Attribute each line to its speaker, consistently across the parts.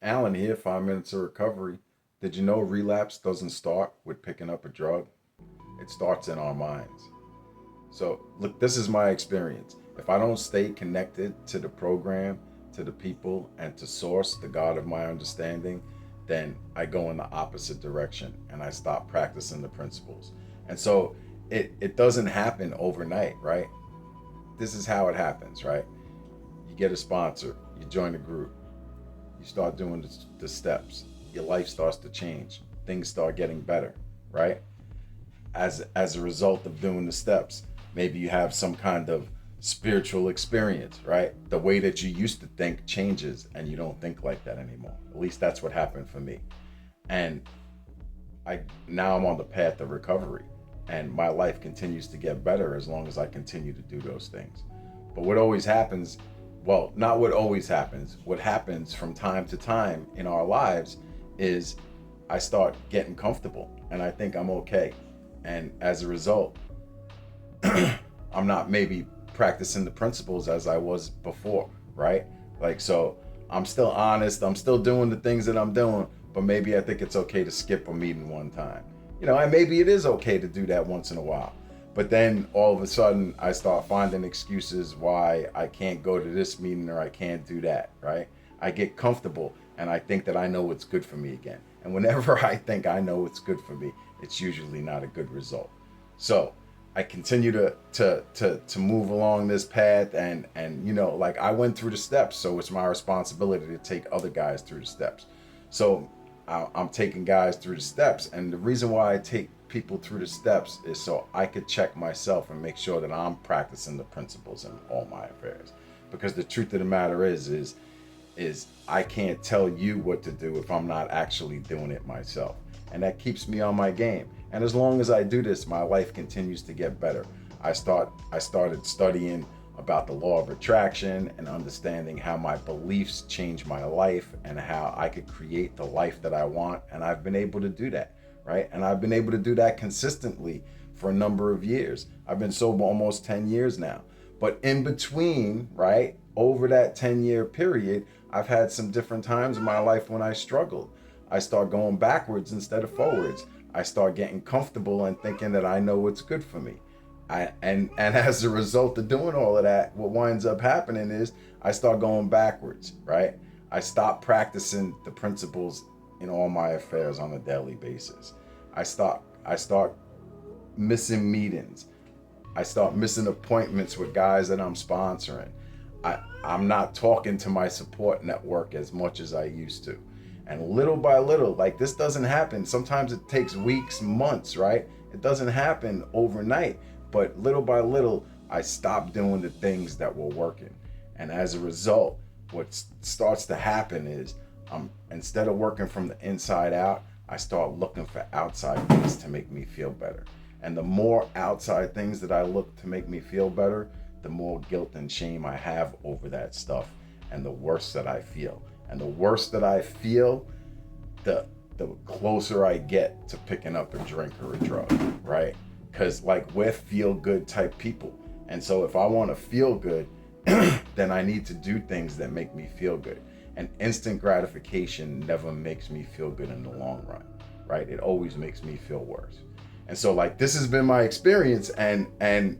Speaker 1: Alan here, 5 minutes of recovery. Did you know relapse doesn't start with picking up a drug? It starts in our minds. So, look, this is my experience. If I don't stay connected to the program, to the people, and to Source, the God of my understanding, then I go in the opposite direction and I stop practicing the principles. And so it doesn't happen overnight, right? This is how it happens, right? You get a sponsor, you join a group, you start doing the steps, your life starts to change, things start getting better, right? As a result of doing the steps, maybe you have some kind of spiritual experience, right? The way that you used to think changes and you don't think like that anymore. At least that's what happened for me. And I now I'm on the path of recovery, and my life continues to get better as long as I continue to do those things. But what always happens, well, not what always happens, what happens from time to time in our lives is I start getting comfortable and I think I'm okay. And as a result, I'm not maybe practicing the principles as I was before, right? Like, so I'm still honest, I'm still doing the things that I'm doing, but maybe I think it's okay to skip a meeting one time. And maybe it is okay to do that once in a while. But then all of a sudden, I start finding excuses why I can't go to this meeting or I can't do that, right? I get comfortable and I think that I know what's good for me again. And whenever I think I know what's good for me, it's usually not a good result. So I continue to move along this path, and like I went through the steps, so it's my responsibility to take other guys through the steps. So I'm taking guys through the steps, and the reason why I take people through the steps is so I could check myself and make sure that I'm practicing the principles in all my affairs. Because the truth of the matter is I can't tell you what to do if I'm not actually doing it myself. And that keeps me on my game. And as long as I do this, my life continues to get better. I started studying about the law of attraction and understanding how my beliefs change my life and how I could create the life that I want. And I've been able to do that, right? And I've been able to do that consistently for a number of years. I've been sober almost 10 years now. But in between, right, over that 10-year period, I've had some different times in my life when I struggled. I start going backwards instead of forwards. I start getting comfortable and thinking that I know what's good for me. And as a result of doing all of that, what winds up happening is I start going backwards, right? I stop practicing the principles in all my affairs on a daily basis. I start missing meetings. I start missing appointments with guys that I'm sponsoring. I'm not talking to my support network as much as I used to. And little by little, like this doesn't happen. Sometimes it takes weeks, months, right? It doesn't happen overnight. But little by little, I stopped doing the things that were working. And as a result, what starts to happen is instead of working from the inside out, I start looking for outside things to make me feel better. And the more outside things that I look to make me feel better, the more guilt and shame I have over that stuff, and the worse that I feel. And the worse that I feel, the closer I get to picking up a drink or a drug, right? Because like we're feel good type people. And so if I want to feel good, then I need to do things that make me feel good. And instant gratification never makes me feel good in the long run, right? It always makes me feel worse. And so like this has been my experience, and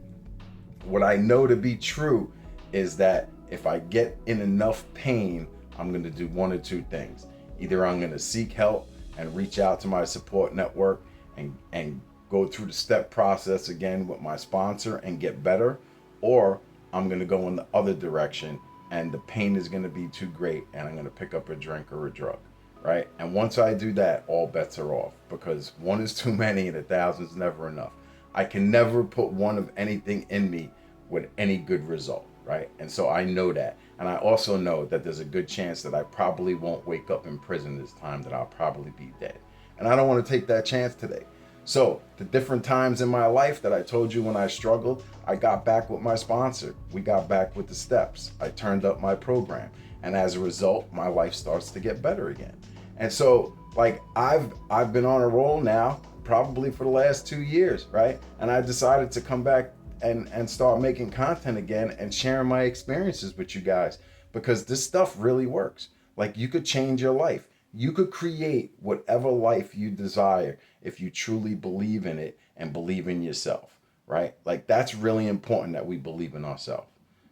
Speaker 1: what I know to be true is that if I get in enough pain, I'm going to do one or two things. Either I'm going to seek help and reach out to my support network and go through the step process again with my sponsor and get better, or I'm going to go in the other direction and the pain is going to be too great and I'm going to pick up a drink or a drug, right? And once I do that, all bets are off, because one is too many and a thousand is never enough. I can never put one of anything in me with any good result, right? And so I know that. And I also know that there's a good chance that I probably won't wake up in prison this time, that I'll probably be dead. And I don't want to take that chance today. So the different times in my life that I told you when I struggled, I got back with my sponsor. We got back with the steps. I turned up my program. And as a result, my life starts to get better again. And so like I've been on a roll now probably for the last 2 years, right? And I decided to come back and start making content again and sharing my experiences with you guys, because this stuff really works. Like, you could change your life. You could create whatever life you desire if you truly believe in it and believe in yourself, right? Like, that's really important that we believe in ourselves.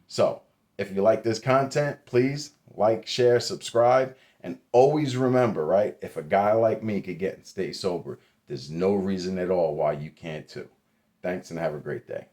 Speaker 1: So, if you like this content, please like, share, subscribe, and always remember, right? If a guy like me could get and stay sober, there's no reason at all why you can't too. Thanks and have a great day.